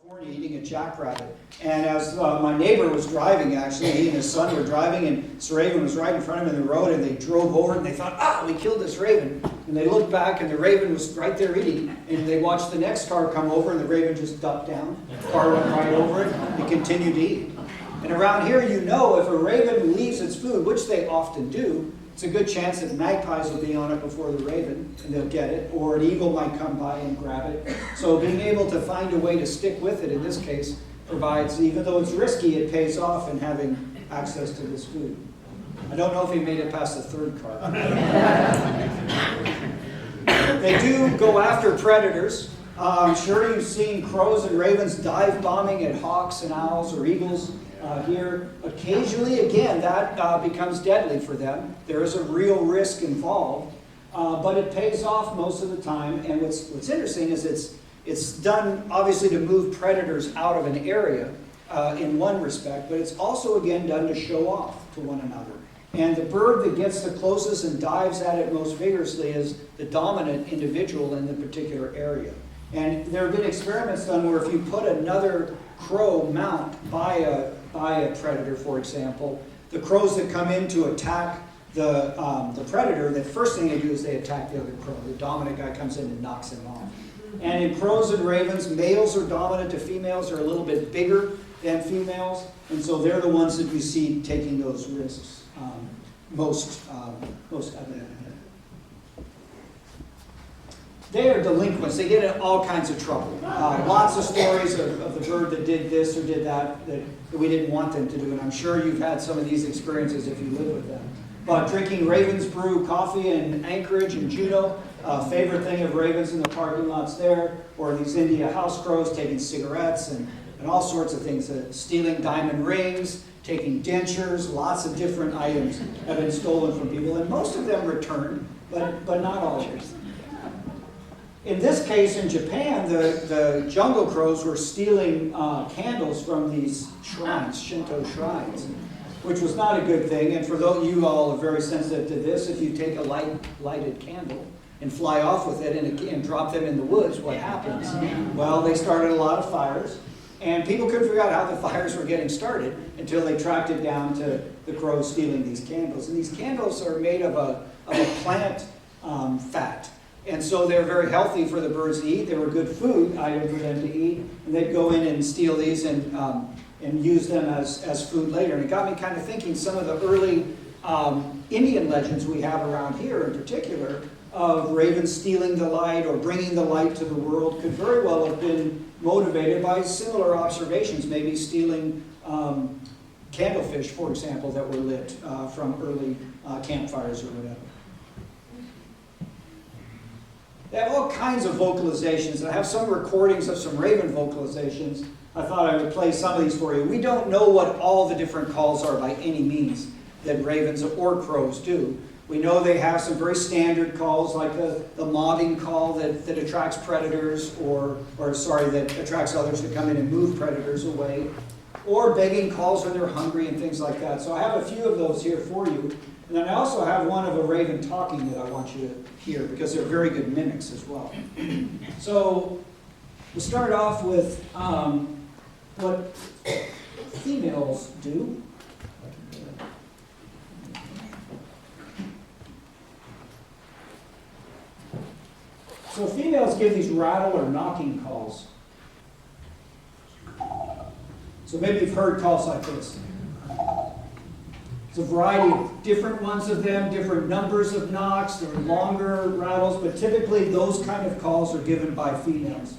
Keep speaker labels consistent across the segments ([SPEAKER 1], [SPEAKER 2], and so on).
[SPEAKER 1] California eating a jackrabbit. And as my neighbor was driving, actually, he and his son were driving, and this raven was right in front of him in the road, and they drove over and they thought, we killed this raven. And they looked back and the raven was right there eating, and they watched the next car come over and the raven just ducked down. The car went right over it and continued to eat. And around here, you know, if a raven leaves its food, which they often do, it's a good chance that magpies will be on it before the raven, and they'll get it, or an eagle might come by and grab it. So being able to find a way to stick with it, in this case, provides, even though it's risky, it pays off in having access to this food. I don't know if he made it past the third car. They do go after predators. I'm sure you've seen crows and ravens dive bombing at hawks and owls or eagles. Here, occasionally, again, that becomes deadly for them. There is a real risk involved, but it pays off most of the time. And what's interesting is it's done, obviously, to move predators out of an area in one respect, but it's also, again, done to show off to one another. And the bird that gets the closest and dives at it most vigorously is the dominant individual in the particular area. And there have been experiments done where if you put another crow mount by a predator, for example, the crows that come in to attack the predator, the first thing they do is they attack the other crow. The dominant guy comes in and knocks him off. And in crows and ravens, males are dominant to females, are a little bit bigger than females, and so they're the ones that you see taking those risks most evidently. They are delinquents. They get in all kinds of trouble. Lots of stories of the bird that did this or did that we didn't want them to do, and I'm sure you've had some of these experiences if you live with them. But drinking Ravens Brew coffee in Anchorage and Juneau, favorite thing of ravens in the parking lots there, or these India house crows taking cigarettes and all sorts of things, stealing diamond rings, taking dentures, lots of different items have been stolen from people, and most of them returned, but not all of them. In this case, in Japan, the jungle crows were stealing candles from these shrines, Shinto shrines, which was not a good thing. And for those you all are very sensitive to this, if you take a lighted candle and fly off with it and drop them in the woods, what happens? Well, they started a lot of fires, and people couldn't figure out how the fires were getting started until they tracked it down to the crows stealing these candles. And these candles are made of a plant fat. And so they're very healthy for the birds to eat. They were good food item for them to eat. And they'd go in and steal these and use them as food later. And it got me kind of thinking some of the early Indian legends we have around here in particular of ravens stealing the light or bringing the light to the world could very well have been motivated by similar observations, maybe stealing candlefish, for example, that were lit from early campfires or whatever. They have all kinds of vocalizations. I have some recordings of some raven vocalizations. I thought I would play some of these for you. We don't know what all the different calls are by any means that ravens or crows do. We know they have some very standard calls like the mobbing call that attracts predators that attracts others to come in and move predators away, or begging calls when they're hungry and things like that. So I have a few of those here for you. And then I also have one of a raven talking that I want you to hear because they're very good mimics as well. So we'll start off with what females do. So females give these rattle or knocking calls. So maybe you've heard calls like this. There's a variety of different ones of them, different numbers of knocks. There are longer rattles, but typically those kind of calls are given by females.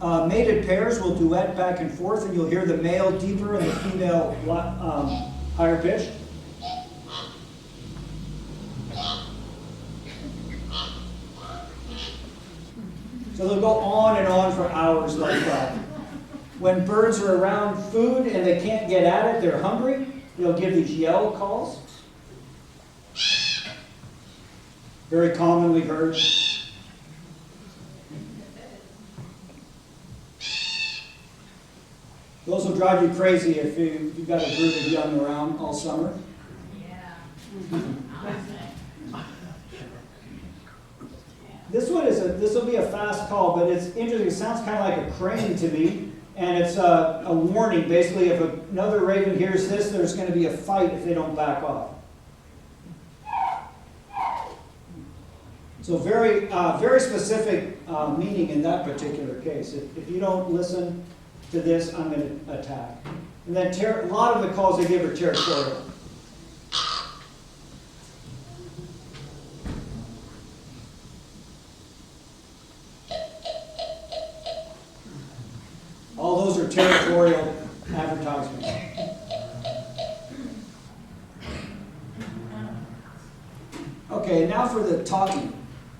[SPEAKER 1] Mated pairs will duet back and forth, and you'll hear the male deeper and the female higher pitched. So they'll go on and on for hours like that. When birds are around food and they can't get at it, they're hungry, they'll give these yell calls. Very commonly heard. Those will drive you crazy if you've got a brood of young around all summer. Yeah. This one is this will be a fast call, but it's interesting. It sounds kind of like a crane to me. And it's a warning. Basically, if another raven hears this, there's going to be a fight if they don't back off. So very specific meaning in that particular case. If you don't listen to this, I'm going to attack. And then a lot of the calls they give are territorial. All those are territorial advertisements. Okay, now for the talking.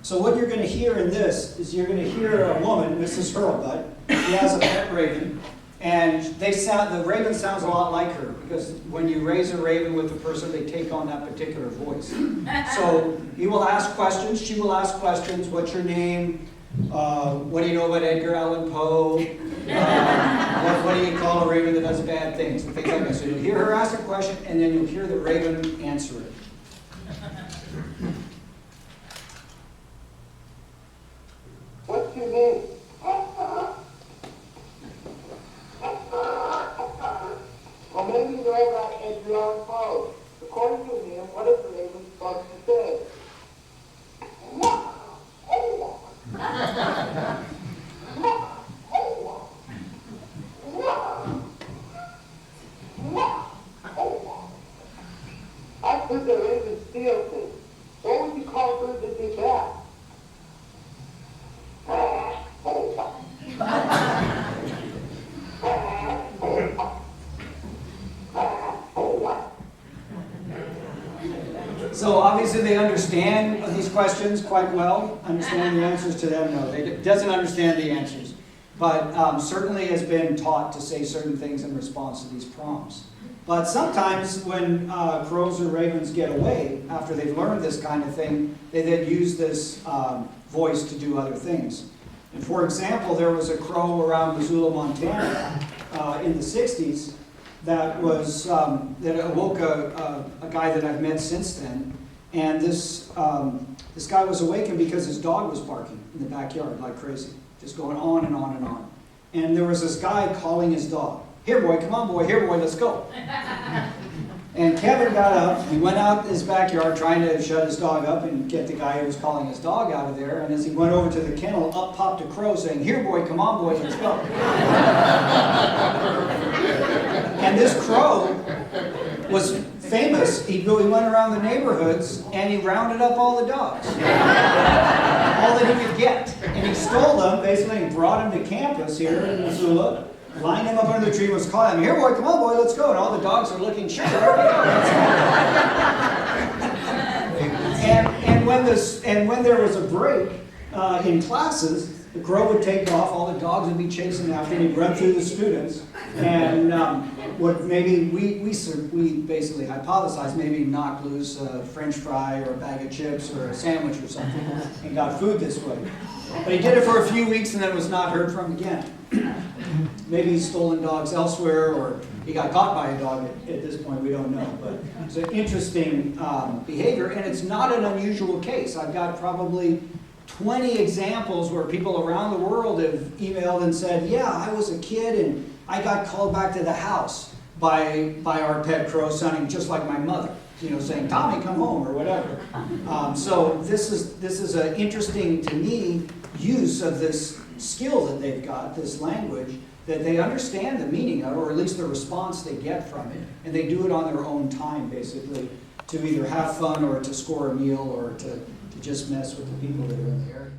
[SPEAKER 1] So what you're going to hear in this is you're going to hear a woman, Mrs. Hurlbut. She has a pet raven, and the raven sounds a lot like her, because when you raise a raven with a person, they take on that particular voice. So he will ask questions, she will ask questions. What's your name? What do you know about Edgar Allan Poe? What do you call a raven that does bad things? And things like that. So you'll hear her ask a question, and then you'll hear the raven answer it.
[SPEAKER 2] What's your name? Well, maybe you know about Edgar Allan Poe. According to him, what is the raven supposed to say? I heard the raven steal things. What would you call birds that do that?
[SPEAKER 1] So obviously they understand these questions quite well, understand the answers to them. No, they doesn't understand the answers, but certainly has been taught to say certain things in response to these prompts. But sometimes when crows or ravens get away, after they've learned this kind of thing, they then use this voice to do other things. And for example, there was a crow around Missoula, Montana in the 60s that was that awoke a guy that I've met since then. And this guy was awakened because his dog was barking in the backyard like crazy, just going on and on and on. And there was this guy calling his dog. Here, boy, come on, boy, here, boy, let's go. And Kevin got up, he went out in his backyard trying to shut his dog up and get the guy who was calling his dog out of there. And as he went over to the kennel, up popped a crow saying, here, boy, come on, boy, let's go. And this crow was famous. He went around the neighborhoods and he rounded up all the dogs. All that he could get. And he stole them, basically, and brought them to campus here in Missoula. Lined him up under the tree, was calling him, here boy, come on boy, let's go. And all the dogs are looking, sure, there we go, let's go. And when there was a break in classes, the crow would take off, all the dogs would be chasing after him, he'd run through the students, and what maybe we basically hypothesized, maybe knocked loose a French fry or a bag of chips or a sandwich or something, and got food this way. But he did it for a few weeks and then was not heard from again. Maybe he's stolen dogs elsewhere, or he got caught by a dog at this point, we don't know. But it's an interesting behavior, and it's not an unusual case. I've got probably 20 examples where people around the world have emailed and said, yeah, I was a kid and I got called back to the house by our pet crow sounding just like my mother, saying, Tommy, come home, or whatever. So this is an interesting, to me, use of this skill that they've got, this language, that they understand the meaning of, or at least the response they get from it, and they do it on their own time, basically, to either have fun or to score a meal or to just mess with the people that are in the area.